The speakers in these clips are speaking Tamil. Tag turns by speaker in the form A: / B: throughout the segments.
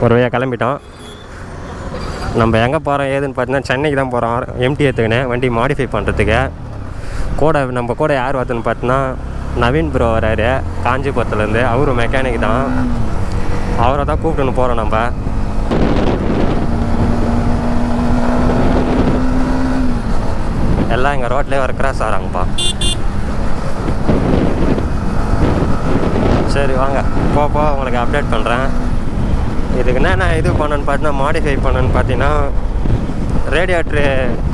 A: ஒரு வழியாக கிளம்பிட்டோம். நம்ம எங்கே போகிறோம் ஏதுன்னு பார்த்தீங்கன்னா சென்னைக்கு தான் போகிறோம். எம்டி எடுத்துக்கினேன் வண்டி மாடிஃபை பண்ணுறதுக்கு. நம்ம கூட யார் வருதுன்னு பார்த்தீங்கன்னா நவீன் ப்ரோ வராரு காஞ்சிபுரத்துலேருந்து. அவரும் மெக்கானிக் தான். அவரை தான் கூப்பிட்டுன்னு போகிறோம். நம்ம எல்லாம் எங்கள் ரோட்லேயே வர கிராஸ் ஆகிறாங்கப்பா. சரி வாங்க போ உங்களுக்கு அப்டேட் பண்ணுறேன். இதுக்கு என்ன இது பண்ணணுன்னு பார்த்தீங்கன்னா மாடிஃபை பண்ணணுன்னு பார்த்தீங்கன்னா ரேடியேட்ரு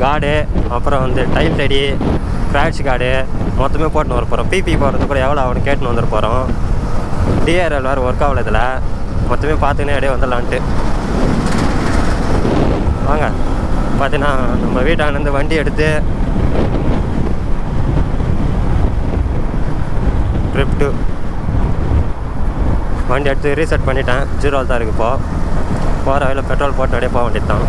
A: கார்டு, அப்புறம் வந்து டைல் அடி, கிராட்ச் கார்டு மொத்தமே போட்டுன்னு வர போகிறோம். பிபி போகிறது கூட எவ்வளோ ஆகுன்னு கேட்டுன்னு வந்துட போகிறோம். டிஆர்எல் வேறு ஒர்க் ஆகல இதில். மொத்தமே பார்த்துக்கினே அப்படியே வந்துடலான்ட்டு வாங்க. பார்த்தீங்கன்னா நம்ம வீட்டானந்து வண்டி எடுத்து ட்ரிப் 2 வண்டி எடுத்து ரீசெட் பண்ணிட்டேன். 0 தான் இருக்குது. போகிற வழியில் பெட்ரோல் போட்டு அப்படியே போக வேண்டியது தான்.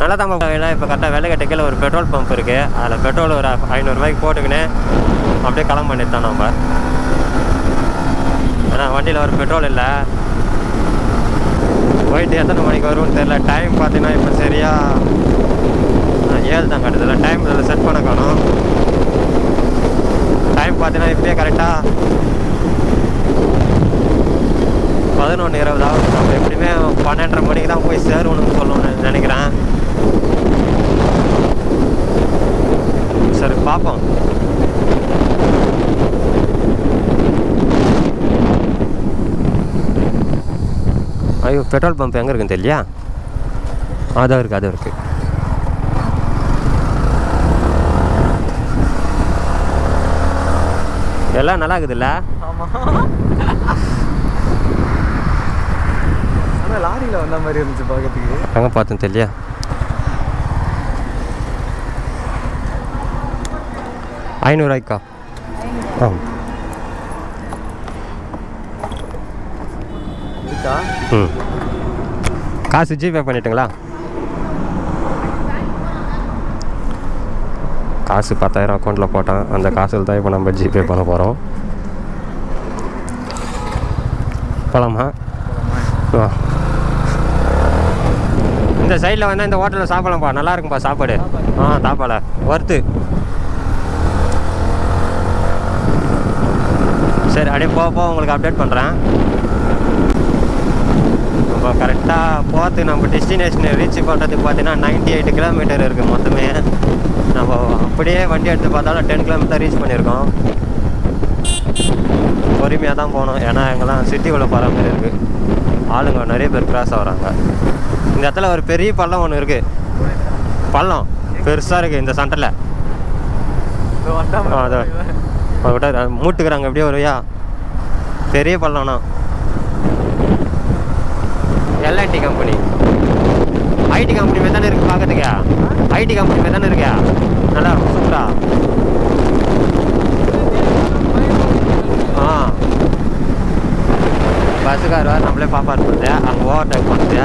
A: நல்லா தான் இப்போ கரெக்டாக வெள்ளைக்கட்டை கீழே ஒரு பெட்ரோல் பம்ப் இருக்குது. அதில் பெட்ரோல் ஒரு 500 ரூபாய்க்கு போட்டுக்கின்னு அப்படியே கிளம்ப வேண்டியது தான் நம்ம. ஏன்னா வண்டியில் ஒரு பெட்ரோல் இல்லை. போயிட்டு எத்தனை மணிக்கு வரும்னு தெரியல. டைம் பார்த்தீங்கன்னா இப்போ சரியாக 7 தான் காட்டுதில்ல. டைம் இதில் செட் பண்ண காணும். டைம் பார்த்தீங்கன்னா இப்போயே கரெக்டாக 11:20 ஆகும். நம்ம எப்படியுமே 12:30 மணிக்கு தான் போய் சேருவோம்னு சொல்லணும்னு நினைக்கிறேன். சரி பார்ப்போம். ஐயோ பெட்ரோல் பம்ப் எங்கே இருக்குன்னு தெரியலையா? அதான் இருக்குது. எல்லாம் நல்லா இருக்குதுல்ல?
B: லாரியில் வந்த மாதிரி இருந்துச்சு பார்க்கறதுக்கு.
A: எங்கே பார்த்தேன் தெரியலையா? ₹500 ஆ காசு ஜிபே பண்ணிட்டுங்களா? காசு 10,000 அக்கௌண்ட்டில் போட்டான். அந்த காசில் தான் இப்போ நம்ம ஜிபே பண்ண போகிறோம். போகலாமா? இந்த சைடில் வந்தால் இந்த ஹோட்டலில் சாப்பிடலாம்ப்பா. நல்லா இருக்கும்ப்பா சாப்பாடு. தாப்பால வறுத்து. சரி அப்படியே போக உங்களுக்கு அப்டேட் பண்ணுறேன். நம்ம கரெக்டாக போகிறது நம்ம டெஸ்டினேஷனை ரீச் பண்ணுறதுக்கு பார்த்தீங்கன்னா 98 கிலோமீட்டர் இருக்குது மொத்தமே. நம்ம அப்படியே வண்டி எடுத்து பார்த்தாலும் 10 கிலோமீட்டர் ரீச் பண்ணியிருக்கோம். பொறுமையாக தான் போகணும். ஏன்னா எங்கெல்லாம் சிட்டிக்குள்ளே போகிற மாதிரி இருக்குது. ஆளுங்க நிறைய பேர் கிராஸ் ஆகிறாங்க. இந்த இடத்துல ஒரு பெரிய பள்ளம் ஒன்று இருக்குது. பள்ளம் பெருசாக இருக்குது இந்த சென்டரில். அதை விட்ட மூட்டுக்கிறாங்க எப்படியோ ஒரு பெரிய பள்ளம்னா. எல்என்டி கம்பெனி ஐடி கம்பெனி மாதிரி தானே இருக்குது பார்க்கறதுக்கா? ஐடி கம்பெனி மாதிரி தானே இருக்கா? நல்லா இருக்கும் சூப்பரா. பஸ்ஸுக்கார் வேறு நம்மளே பாப்பார் பண்ணுது. அங்கே ஓவர் டேக் பண்ணுது.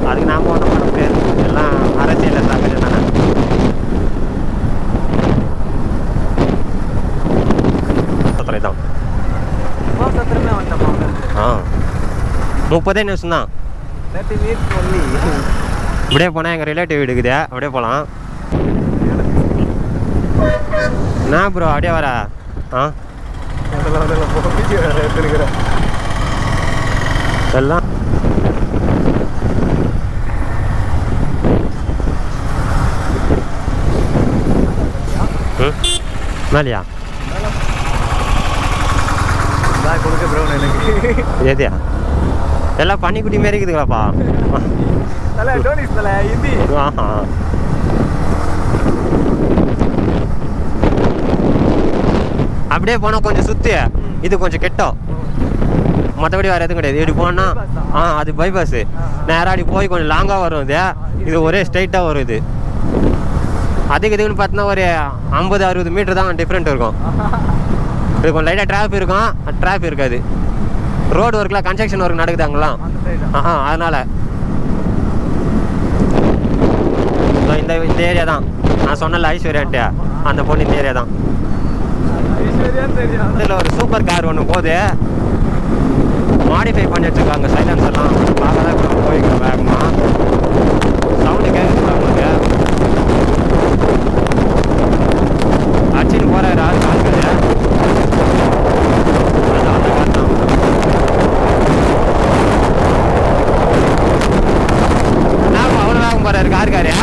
A: அதுக்கு நாம் ஒன்றும் பண்ண முடியாது. எல்லாம் அரசியலில் சாப்பிட்டு தானே. தான் 30 நிமிஷம் தான். இப்படியே போனால் எங்கள் ரிலேட்டிவ் வீடு இருக்குது. அப்படியே போகலாம். என்ன ப்ரோ அப்படியே வர? எல்லாம் மேலையா ஏதியா? எல்லாம் பன்னிக்குட்டி மாரி இருக்குதுங்களாப்பா. அப்படியே போனால் கொஞ்சம் சுற்றி இது கொஞ்சம் கெட்டோம். மற்றபடி வேறு எதுவும் கிடையாது. இப்படி போனால் அது பைபாஸு. நேராக அப்படி போய் கொஞ்சம் லாங்காக வரும். இது ஒரே ஸ்ட்ரைட்டாக வரும். இது அதுக்கு இதுக்குன்னு பார்த்தீங்கன்னா ஒரு 50-60 மீட்டர் தான் டிஃப்ரெண்ட் இருக்கும். இது கொஞ்சம் லைட்டாக டிராஃபிக் இருக்கும். டிராஃபிக் இருக்காது. ரோடு ஒர்க்கில் கன்ஸ்ட்ரக்ஷன் ஒர்க் நடக்குது அங்கெல்லாம். அதனால் இந்த ஏரியா தான் நான் சொன்னல ஐஸ்வர்யான்ட்டு அந்த பொண்ணு இந்த ஏரியா தான். இதில் ஒரு சூப்பர் கார் ஒன்று போகுது, மாடிஃபை பண்ணி வச்சுருக்காங்க. சைலன்ஸ் எல்லாம் பார்க்க தான் இப்போ போய்க்கிறோம் வேகமாக. சவுண்டு கேட்குது உங்களுக்கு. அச்சின்னு போகிறாரு ஆள் கால்கள். நான் அவ்வளோ வேகம் போகிறாரு காருக்காரியா?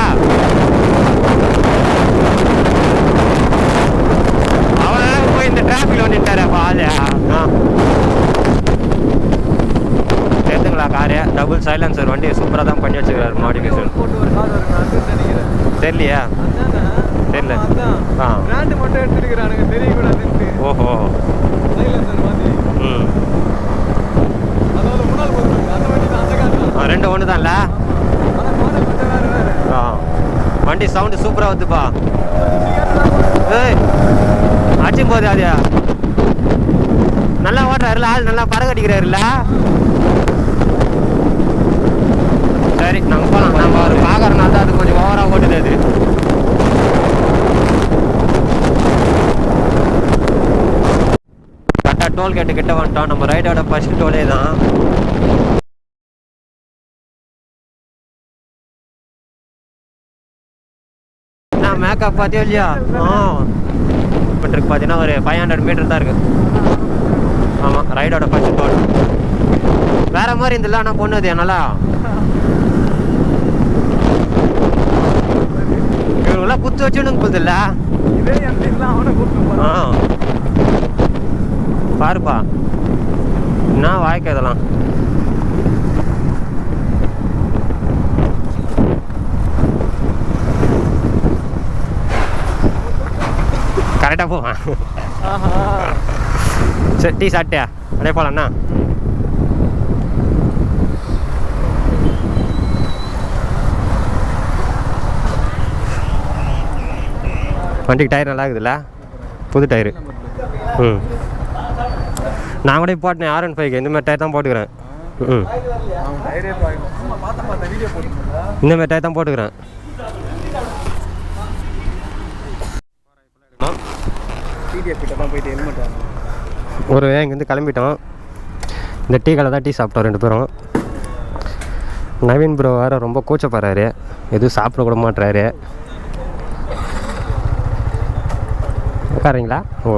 A: அவ்வளோ வேகம் போய் இந்த டிராஃபிக்கில் வந்துட்டாரு அப்போ ஆள். சேர்த்துங்களா காரு? டபுள் சைலன்சர் வண்டி சூப்பராக தான் பண்ணி வச்சுக்கிறாரு மாடிஃபிகேஷன். தெரியலையா? தெரியல.
B: பிராண்ட் மட்டும் எடுத்துக்கிறானுங்க தெரியக்கூடாதுன்னு.
A: ஓஹோ. ம்.
B: அதோட முன்னாள் போடுறாங்க அந்த வண்டி தான், அந்த கார் தான்.
A: ரெண்டு ஒன்று தான்ல. வண்டி சவுண்டு சூப்பராக வருதுப்பா. ஏய் அடிச்சும் போகுது அது. நல்லா ஓட்டுறாருல ஆள், நல்லா பறக்க அடிக்கிறாருல்ல. சரி நம்ம போகலாம். நம்ம ஒரு பார்க்கறனால தான் அது கொஞ்சம் ஓவராக ஓட்டுது. அது கரெக்டாக டோல்கேட்டு கிட்ட வந்துட்டோம். நம்ம ரைடோட ஃபர்ஸ்ட் டோலே தான். நான் மேக்கப் பார்த்தியோ இல்லையா? மீட்டருக்கு பார்த்தீங்கன்னா ஒரு 500 மீட்டர் தான் இருக்குது. ஆமாம், ரைடோட ஃபர்ஸ்ட் டோல் வேறு மாதிரி இருந்தில்ல. ஆனால் பொண்ணுது என்னால். இவங்களாம் குத்து வச்சுன்னு போதில்ல.
B: இதே எல்லாம் அவனை கூப்பிட்டு
A: பாருப்பா என்ன வாய்க்கு இதெல்லாம். கரெக்டாக போவான். சரி டீ சாப்பிட்டியா? அப்படியே போகலாண்ணா. வண்டிக்கு டயர் நல்லா இருக்குதுல்ல? புது டயரு. ம். நான் கூட போட்டேன் R15 இந்த மாதிரி டயர் தான் போட்டுக்கிறேன். ம். இந்த மாதிரி டயர் தான் போட்டுக்கிறேன். ஒரு இங்கேருந்து கிளம்பிட்டோம். இந்த டீ கடை தான் டீ சாப்பிட்டோம் 2 பேரும். நவீன் ப்ரோ வேறு ரொம்ப கூச்சப்படுறாரு, எதுவும் சாப்பிட கூட மாட்டுறாரு. உட்காருங்களா? ஓ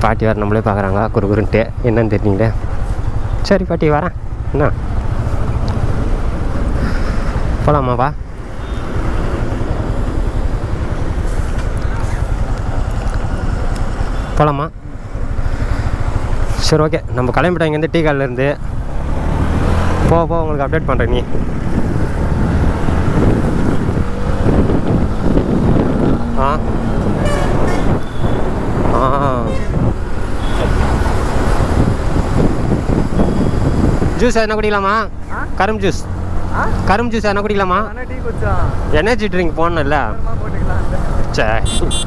A: பாட்டி வேறு நம்மளே பார்க்குறாங்க குறுகுறுன்ட்டு, என்னன்னு தெரியுங்களே. சரி பாட்டி வரேன். என்ன போகலாமாப்பா? போகலாமா? சரி ஓகே, நம்ம கிளம்பிட்டோம் இங்கேருந்து. டீ காலிலேருந்து போக உங்களுக்கு அப்டேட் பண்ணுறேன். நீ ஜூஸ் என்ன குடிக்கலாமா? கரும்பு ஜூஸ். கரும்பு ஜூஸ் என்ன குடிக்கலாமா? Energy drink போடணும்ல. சரி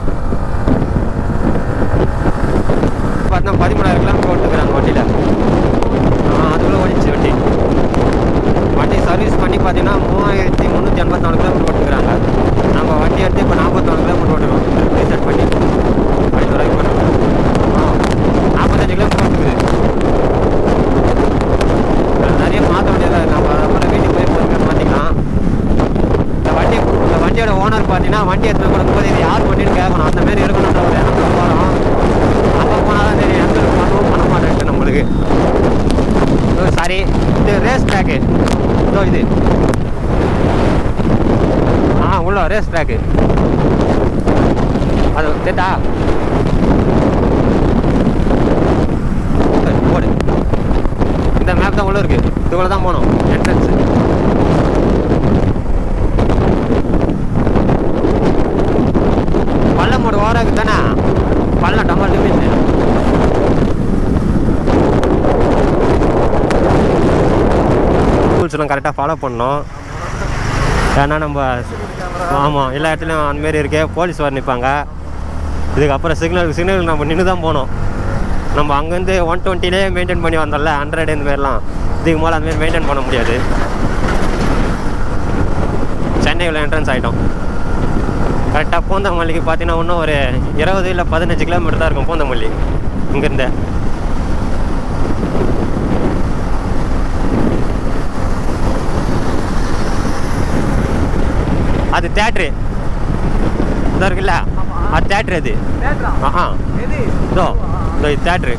A: பார்த்தா 13,000 கிலோமீட்டர் ஓட்டுக்கிறாங்க வண்டியில். அதுக்குள்ளே ஓடிச்சு வண்டி. வண்டி சர்வீஸ் பண்ணி பார்த்தீங்கன்னா 3,384 கிலோமீட்டர் ஓட்டுக்கிறாங்க. நம்ம வண்டி எடுத்து இப்போ 44 கிலோமீட்டர் ஓட்டுறோம். ரீசெட் பண்ணி 500 ரூபாய்க்கு பண்ணுறோம். 45 கிலோமீட்டர் ஓட்டுக்குது. நிறைய மாற்ற வேண்டியதாக. நம்ம அப்புறம் வீட்டுக்கு போய் பொறுமையாக மாற்றிக்கலாம். இந்த வண்டியோட ஓனர் பார்த்தீங்கன்னா வண்டி எடுத்து கொடுக்கும்போது இது யார் வண்டின்னு கேட்கணும். அந்தமாரி இருக்கணுன்ற ஒரு எண்ணத்தில் போகிறோம். அப்போ போனால் தான் தெரியும் எந்த பண்ணுவோம் பண்ண மாட்டேன்ட்டு நம்மளுக்கு. சாரி, இது ரேஸ் ட்ராக்கு. இது உள்ள ரேஸ் ட்ராக்கு அது கேட்டா போடு. இந்த மேப் தான் உள்ள இருக்கு. இதுக்குள்ள தான் போகணும். என்ட்ரன்ஸ் பள்ளமோடு ஓராக்கு தானே. பள்ளம் டம்மா லிமிட். ரூல்ஸ்லாம் கரெக்டாக ஃபாலோ பண்ணோம். ஏன்னா நம்ம ஆமாம் எல்லா இடத்துலையும் அந்தமாரி இருக்கே போலீஸ் வர நிற்பாங்க. இதுக்கப்புறம் சிக்னல் நம்ம நின்று தான் போகணும். நம்ம அங்கேருந்து 120 மெயின்டைன் பண்ணி வந்தோம்ல, 100 இந்த மாதிரிலாம். இதுக்கு மேலே அந்தமாரி மெயின்டைன் பண்ண முடியாது. சென்னை உடனே இவ்வளோ என்ட்ரன்ஸ் ஆகிட்டோம். கரெக்டாக பூந்தமல்லிக்கு பார்த்தீங்கன்னா இன்னும் ஒரு 20 இல்லை 15 கிலோமீட்டர் தான் இருக்கும் பூந்தமல்லி இங்கேருந்து. அது தேட்ரு இதாக இருக்குல்ல, அது தேட்ரு. அது இதோ இதோ இது தேட்ரு.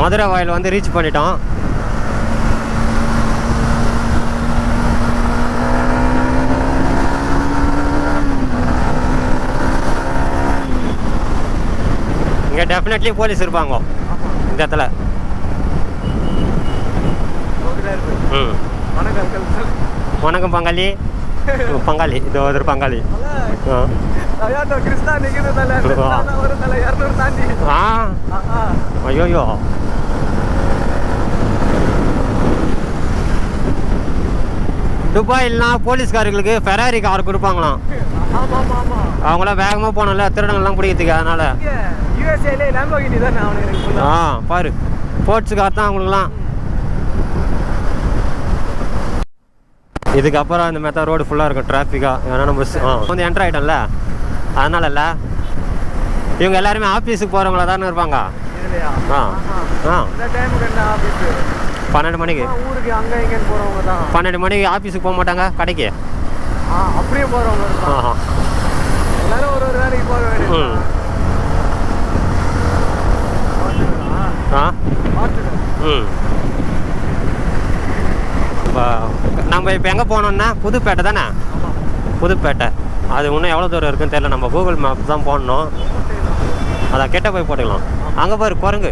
A: மதுரை வாயில் வந்து ரீச் பண்ணிட்டோம். இங்கே டெஃபினெட்லி போலீஸ் இருப்பாங்க இந்த இடத்துல. ம், வணக்கம் பங்காளி. பங்காளி இது ஒரு பங்காளி. ஐயோயோ, துபாயில்னா போலீஸ்காரர்களுக்கு ஃபெராரி கார் கொடுப்பாங்களாம். அவங்களாம் வேகமாக போனோம்ல திருடங்கள்லாம் பிடிக்கிறதுக்கு. அதனால பாரு ஸ்போர்ட்ஸ் கார் தான் அவங்களுக்குலாம். இதுக்கப்புறம் இந்த மாதிரி ரோடு ஃபுல்லாக இருக்கும் டிராஃபிக்காக. ஏன்னா நம்ம வந்து என்ட்ரு ஆகிட்டோம்ல, அதனால இல்லை. இவங்க எல்லாருமே ஆஃபீஸுக்கு போகிறவங்களா தானே இருப்பாங்க. 12 மணிக்கு 12 மணிக்கு ஆஃபீஸுக்கு போக மாட்டாங்க, கடைக்கு
B: அப்படியே போகிறவங்க. எல்லாரும் ஒரு வேலைக்கு போக வேண்டியது.
A: நம்ம இப்போ எங்கே போனோம்னா புதுப்பேட்டை தானே. புதுப்பேட்டை அது இன்னும் எவ்வளோ தூரம் இருக்குன்னு தெரியல. நம்ம கூகுள் மேப் தான் போடணும். அதான் கிட்ட போய் போட்டுக்கலாம். அங்கே பாரு குரங்கு,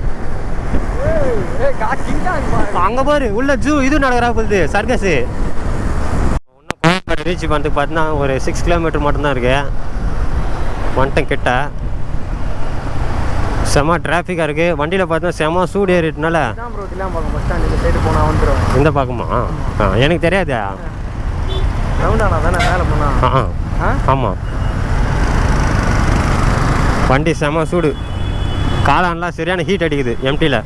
A: அங்கே பாரு உள்ள ஜூ இது நடக்கிறா போகுது, சர்க்கஸு. இன்னும் கோயம்பேடு ரீச் பண்ணிட்டு பார்த்தீங்கன்னா ஒரு 6 கிலோமீட்டர் மட்டும்தான் இருக்கு. வந்துட்டேன் கிட்ட. செம டிராஃபிக்காக இருக்குது. வண்டியில் பார்த்தீங்கன்னா செம சூடு ஏறிட்டுனால இந்த பார்க்குமா. எனக்கு தெரியாது. ஆமாம், வண்டி செம சூடு. காளான்லாம் சரியான ஹீட் அடிக்குது எம்டியில்.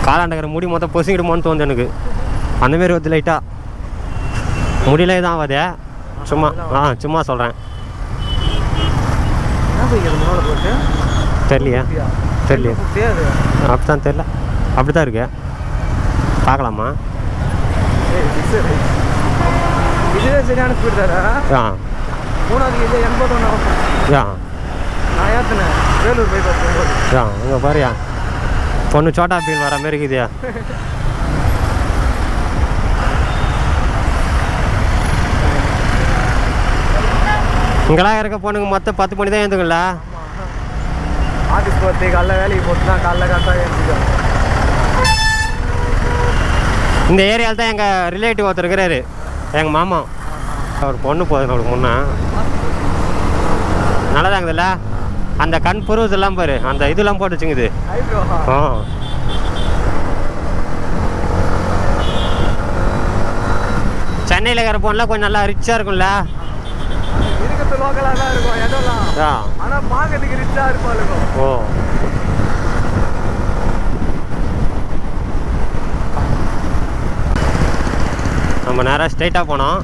A: காளாண்டக்கிற முடி மொத்தம் பொசிக்கிடுமோன்னு தோணுது எனக்கு. அந்தமாரி வந்து லைட்டாக முடியலே தான் ஆகாதே. சும்மா சும்மா சொல்கிறேன். தெரியலையா? தெரியலையா? அப்படித்தான் தெரியல. அப்படி தான் இருக்கு. பார்க்கலாமா?
B: இதுவே சரியான ஸ்பீட் தானே. மூணாவது 81 நான் ஏற்றினேன் வேலூர் பைபாஸ் போகும்போது.
A: அங்கே பாரியா பொண்ணு சோட்டா பீன் வர மாதிரி இருக்குதியா. இங்கெல்லாம் இருக்க பொண்ணுங்க மொத்தம் 10 மணி தான் எழுந்துக்கல.
B: ஆஃபீஸ் போகிறது காலைல வேலைக்கு போட்டு தான் காலைல கரெக்டாக எழுந்துக்கோம்.
A: இந்த ஏரியாவில் தான் எங்கள் ரிலேட்டிவ் ஒருத்தர் இருக்கிறாரு, எங்கள் மாமா. அவர் பொண்ணு போகுது அவருக்கு முன்னே. நல்லதாங்குதுல்ல அந்த கண் புருவத்தெல்லாம் பாரு, அந்த இதெல்லாம் போட்டு வச்சுங்குது. சென்னையில் இருக்கிற பொண்ணுலாம் கொஞ்சம் நல்லா ரிச்சாக இருக்கும்ல.
B: இருக்கிறது லோக்கலாக தான் இருக்கும் இடம்லாம். ஆனால் பார்க்கறதுக்கு ரிச்சாக இருப்பாளுங்க.
A: நம்ம நேராக ஸ்ட்ரைட்டாக போனோம்.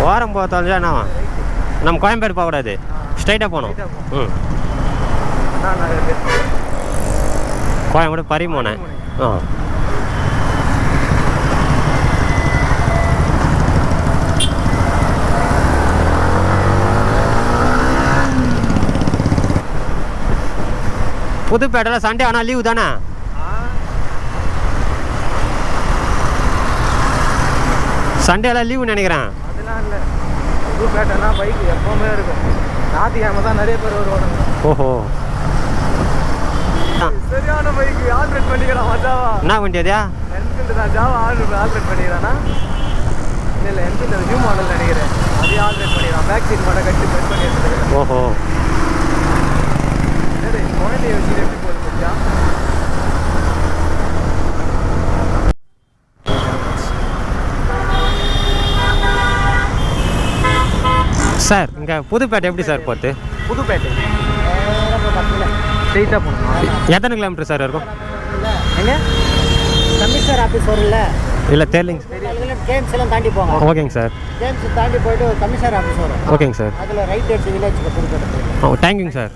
A: ஓரம் போகிறதா என்ன, நம்ம கோயம்பேடு போகக்கூடாது, ஸ்ட்ரைட்டாக போகணும். கோயம்பேடு பரிமோனேன். புதுப்பேட்டையில் சண்டே ஆனால் லீவு தானே. சண்டேலாம் லீவு நினைக்கிறேன்.
B: அதெல்லாம் இல்லை, புதுப்பேட்டைனா பைக் எப்போவுமே இருக்கும். ஞாயிற்றுக்கிழமை தான் நிறைய பேர் வருவாங்க.
A: ஓஹோ,
B: சரியான பைக் ஆல்ட்ரேட் பண்ணிக்கலாம். மச்சாவா
A: என்ன வண்டி அதையா?
B: என்ஃபீல்டு தான். ஜாவா ஆல்ட்ரேட் பண்ணிக்கிறானா? இல்லை என்ஃபீல்டு நியூ மாடல் நினைக்கிறேன். அதே ஆல்ட்ரேட் பண்ணிக்கலாம். பேக் சீட் மட்டும் கட்டி செட் பண்ணி எடுத்துக்கிறேன்.
A: ஓஹோ,
B: சரி குழந்தைய வச்சு எப்படி போகுது மச்சா?
A: சார் இங்கே புதுப்பேட்டை எப்படி சார் போகுது?
B: புதுப்பேட்டை ஸ்ட்ரெயிட்டாக போகணுமா?
A: எத்தனை கிலோமீட்டர் சார் இருக்கும்?
B: எங்கே
C: கமிஷனர் ஆஃபீஸ் வரும்ல,
A: இல்லை தெரியலைங்க.
C: கேம்ஸ் எல்லாம் தாண்டி போங்க.
A: ஓகேங்க சார்.
C: கேம்ஸ் தாண்டி போயிட்டு கமிஷனர் ஆஃபீஸ் வரும்.
A: ஓகேங்க சார்.
C: அதில் ரைட் எடுத்து வில்லேஜுக்கு புதுக்கோட்டை.
A: தேங்க்யூங்க சார்.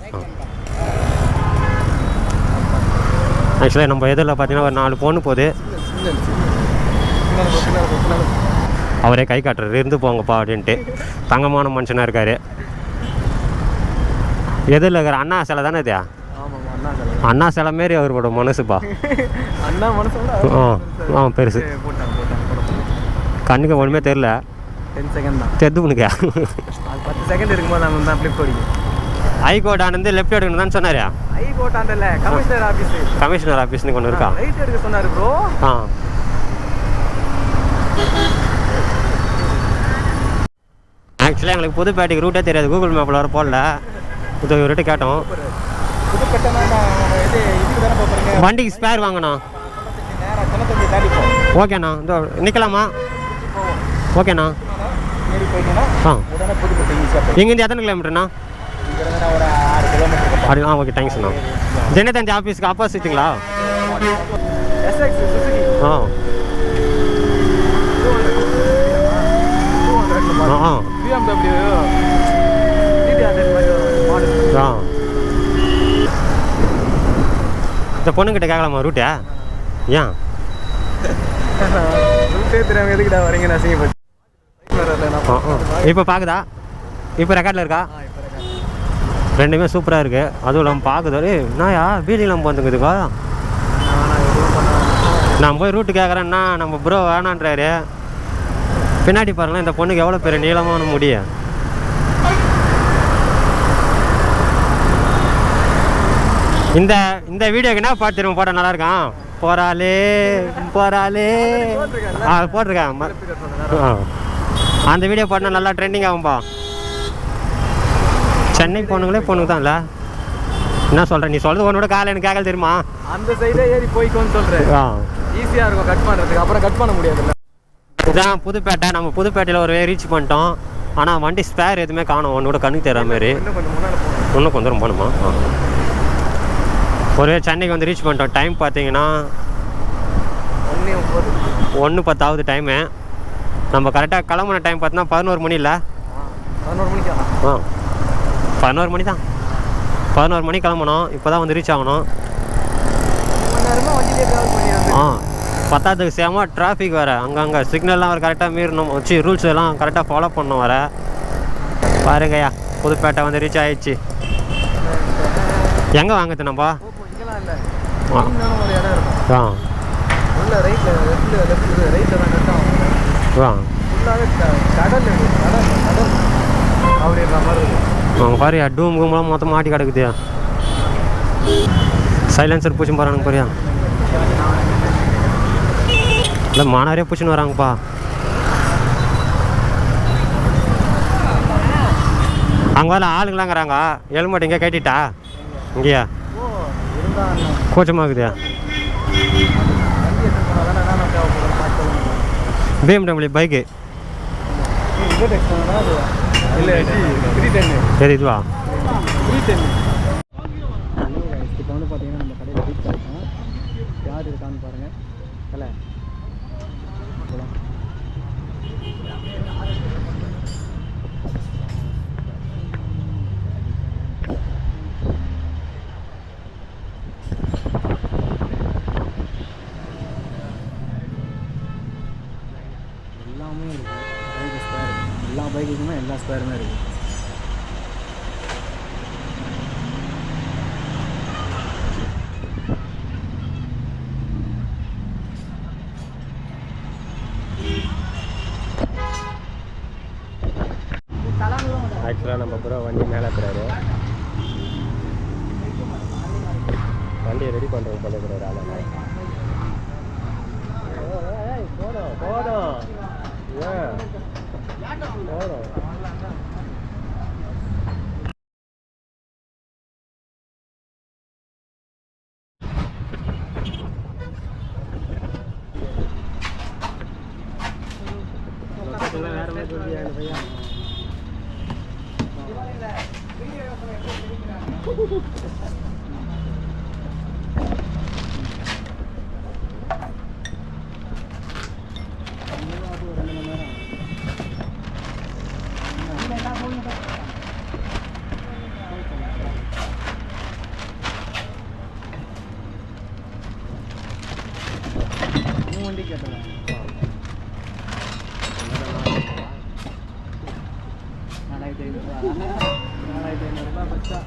A: ஆக்சுவலாக நம்ம எதில் பார்த்தீங்கன்னா ஒரு 4 பொண்ணு போகுது. அவரே கை காட்டுறாரு, இருந்து போங்கப்பா அப்படின்ட்டு. தங்கமான மனுஷனாக இருக்கார். எதில் இருக்கிற அண்ணா சிலை தானே இது? அண்ணா சிலை மாரி அவரோட மனசுப்பா.
B: அண்ணா மனசோட
A: ஆ பெருசு. கண்ணுக்கு ஒன்றுமே தெரில.
B: 10 செகண்ட் தான்
A: தெத்து உனக்கு.
B: அது 10 செகண்ட் இருக்கும்போது நம்ம தான் ஃப்ளிப் அடிக்கும்.
A: ஹைகோர்ட் ஆனந்து லெஃப்ட் எடுக்கணும் தான் சொன்னார்.
B: ஹைகோர்ட் ஆண்டல கமிஷனர் ஆஃபீஸ்.
A: கமிஷனர் ஆஃபீஸ்னு ஒன்று இருக்கா?
B: ரைட் எடுக்க சொன்னார் ப்ரோ.
A: ஆ ஆக்சுவலாக எங்களுக்கு புதுப்பேட்டைக்கு ரூட்டே தெரியாது, கூகுள் மேப்பில் வர போடல. இவர்கிட்ட கேட்டோம்.
B: புதுக்கட்டனா இது இதுக்கு தானே போகிறீங்க?
A: வண்டிக்கு ஸ்பேர் வாங்கணும்.
B: நேராக கிணத்து தாண்டி போ.
A: ஓகேண்ணா, இதோ நிற்கலாமா? ஓகேண்ணா.
B: ஏறி போயிட்டீங்கன்னா
A: ஆ
B: உடனே புதுக்கோட்டை ஈஸியாக.
A: இங்கேருந்து எத்தனை கிலோமீட்டர்ண்ணா?
B: இங்கே ஒரு 6 கிலோமீட்டர்.
A: அப்படி ஓகே தேங்க்ஸ்ண்ணா. ஜெனதஞ்சி ஆஃபீஸ்க்கு ஆப்போசிட்டுங்களா?
B: SX Suzuki.
A: ஆ ஆ
B: BMW மாடல்.
A: ஆ இந்த பொண்ணுக்கிட்ட கேட்கலாமா ரூட்டா? ஏன்
B: ரூட்டே தெரியாமல் எதுக்கிட்ட வரீங்க? நசிங்கப்பட்டு
A: இப்போ பார்க்குதா? இப்போ ரெக்கார்டில் இருக்கா? ரெண்டுமே சூப்பராக இருக்குது. அதுவும் இல்லாமல் பார்க்குது. என்னயா வீலிலாம் வந்துங்குதுக்கா. நான் போய் ரூட்டு கேட்குறேன்னா நம்ம ப்ரோ வேணான்றாரு. பின்னாடி பாருங்களேன், இந்த பொண்ணுக்கு எவ்வளோ பெரிய நீளமான முடியும். இந்த இந்த வீடியோக்கு என்ன பாட்டு திரும்ப போட்டால் நல்லாயிருக்கான்? போகிறாளே போட்டிருக்கேன். அந்த வீடியோ போட்டால் நல்லா ட்ரெண்டிங் ஆகும்பா. சென்னை பொண்ணுங்களே பொண்ணுக்கு தான் இல்லை. என்ன சொல்கிறேன்? நீ சொல்கிறது ஒன்றோட காலை எனக்கு கேட்கல தெரியுமா?
B: அந்த சைடே ஏறி போய்க்கோன்னு சொல்கிறேன். ஈஸியாக இருக்கும் கட் பண்ணுறதுக்கு. அப்புறம் கட் பண்ண முடியாதுல்ல.
A: இதுதான் புதுப்பேட்டை. நம்ம புதுப்பேட்டையில் ஒரு ரீச் பண்ணிட்டோம். ஆனால் வண்டி ஸ்பேர் எதுவுமே காணும். ஒன்று கூட கண்ணுக்கு தெரியாத மாதிரி.
B: இன்னும் கொஞ்சம் முன்னால் போகணும்.
A: இன்னும் கொஞ்சம் தூரம் போகணுமா? ஒரே சென்னைக்கு வந்து ரீச் பண்ணிட்டோம். டைம் பார்த்தீங்கன்னா 1:10 டைமு. நம்ம கரெக்டாக கிளம்புன டைம் பார்த்தீங்கன்னா 11 மணி இல்லை?
B: 11 மணிக்கா?
A: 11 மணி தான். 11 மணி கிளம்பணும். இப்போ தான் வந்து ரீச் ஆகணும். பத்தாவதுக்கு சேமா டிராஃபிக் வேறு. அங்கங்கே சிக்னல்லாம் வர கரெக்டாக மீறணும். ரூல்ஸ் எல்லாம் கரெக்டாக ஃபாலோ பண்ணணும் வர. பாருங்கய்யா, புதுப்பேட்டை வந்து ரீச் ஆகிடுச்சு. எங்கே வாங்குது நம்ம? அவங்க பாரு, டூம் கூம்லாம் மொத்தம் மாட்டி கிடக்குதியா. சைலன்சர் பூச்சின்னு போகிறானுங்க பாரியா. இல்லை மானாரே பூச்சின்னு வராங்கப்பா. அங்கே வரல ஆளுங்களாங்கிறாங்க. ஹெல்மெட் இங்கே கட்டிட்டா? இங்கேயா கூச்சமாகுதியா? BMW பைக்கு சரி இதுவா?
B: இப்போ வந்து பார்த்தீங்கன்னா நம்ம கடையில் ரீச் ஆகிட்டோம். யார் இருக்கான்னு பாருங்கள். இல்லை எல்லாமே இருக்குது. பைக்கு ஸ்பேர், எல்லா பைக்குக்குமே எல்லா ஸ்பேருமே இருக்குது.
A: ஆக்சுவலாக நம்ம ப்ரோ வண்டி மேலே இருக்கிறாரு. வண்டியை ரெடி பண்ணுறது பண்ணிக்கிறாரு ஆளை. போதும் போதும் ஏன் போதும். வேறு மாதிரி பையா
B: வண்டி கேட்டேன் $4500 பச்சா.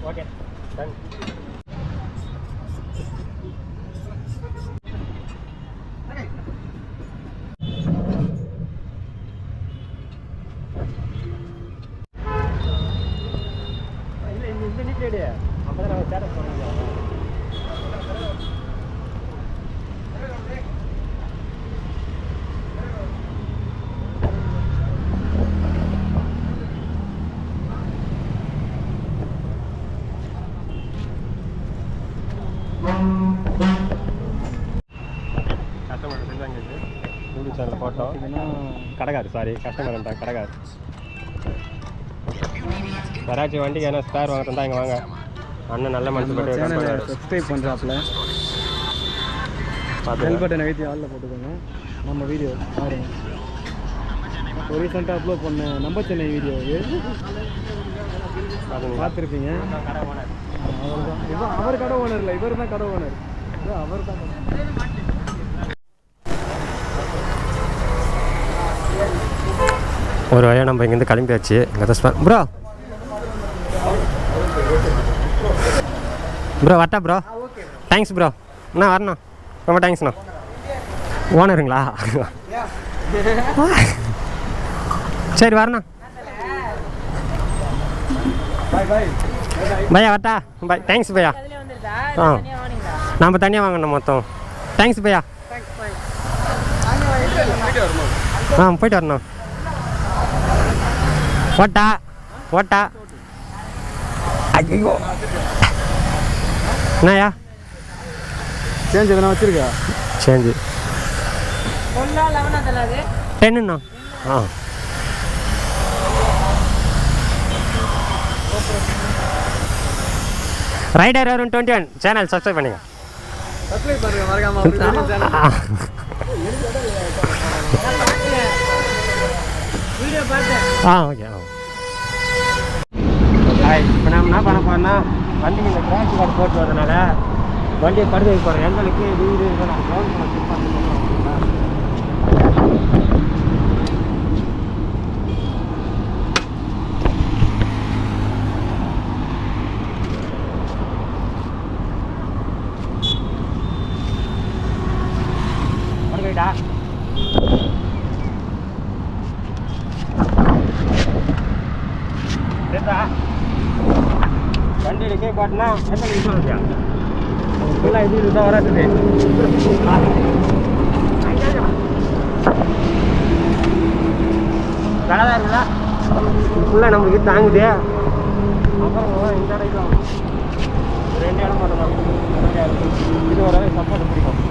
A: Okay done. இந்த நீட் அப்போ தான் ஸ்டேட்டஸ் பண்ணுங்க. கஸ்டமர் செஞ்சாங்க யூடியூப் சேனல் ஃபோட்டோ கடைக்காரு சாரி கஸ்டமர் தான் கடைக்காரு. யாராச்சும் வண்டிக்கு என்ன ஸ்பேர் வாங்கிட்டு இங்கே வாங்க. அண்ணன் நல்ல மனசு பட்டு
B: சப்ஸ்கிரைப் பண்ணுறாப்புல பெல் பட்டன் அழுத்தி ஆளில் போட்டுக்கோங்க. நம்ம வீடியோ பாருங்க. இப்போ ரீசெண்டாக அப்லோட் பண்ண நம்ம சென்னை வீடியோ பார்த்துருப்பீங்க. அவர் கடை ஓனர் இல்லை, இவர் தான் கடை ஓனர். அவர் தான்
A: ஒரு வழியாக நம்ம இங்கேருந்து கிளம்பியாச்சு. ப்ரோ ப்ரோ வரட்டா ப்ரோ? Thanks bro. அண்ணா வரணும். ரொம்ப தேங்க்ஸ்ண்ணா. ஓனருங்களா? சரி வரண்ணா. பையா வரட்டா? பாய். தேங்க்ஸ் பையா. ஆ நம்ம தனியாக வாங்கணும் மொத்தம். தேங்க்ஸ் பையா. ஆ போய்ட்டு வரணும். ஓட்டா ஓட்டா. ஐயோ என்னயா
B: சேஞ்ச் எதனா வச்சிருக்கா?
A: சேஞ்சு 10ண்ணா. ஆ ரைடர் வரும் 21 சேனல் சப்ஸ்கிரைப் பண்ணுங்க.
B: சப்ஸ்கிரைப் பண்ணுங்க மறக்காம.
A: ஆ ஓகே. ஹாய். இப்போ நம்ம என்ன பண்ண போகிறோம்னா வண்டிக்கு இந்த கிராஷ் கார்டு போட்டு வரதுனால வண்டியை படுக்க வைக்க போகிறோம். எங்களுக்கு வீடு நாங்கள் கிரவுண்ட் பண்ண செக் பண்ணணும். படுக்கைடா. வண்டி எடுக்க பாட்டினா எந்த இன்சூரன்ஸ் ஃபுல்லாக இது தான் வராது. கடை தான் இருக்குதா ஃபுல்லாக நம்மளுக்கு தாங்குது. அப்புறம் இந்த இடம் 2 இடம் மட்டும் இது ஒரு சப்போர்ட் பிடிக்கும்.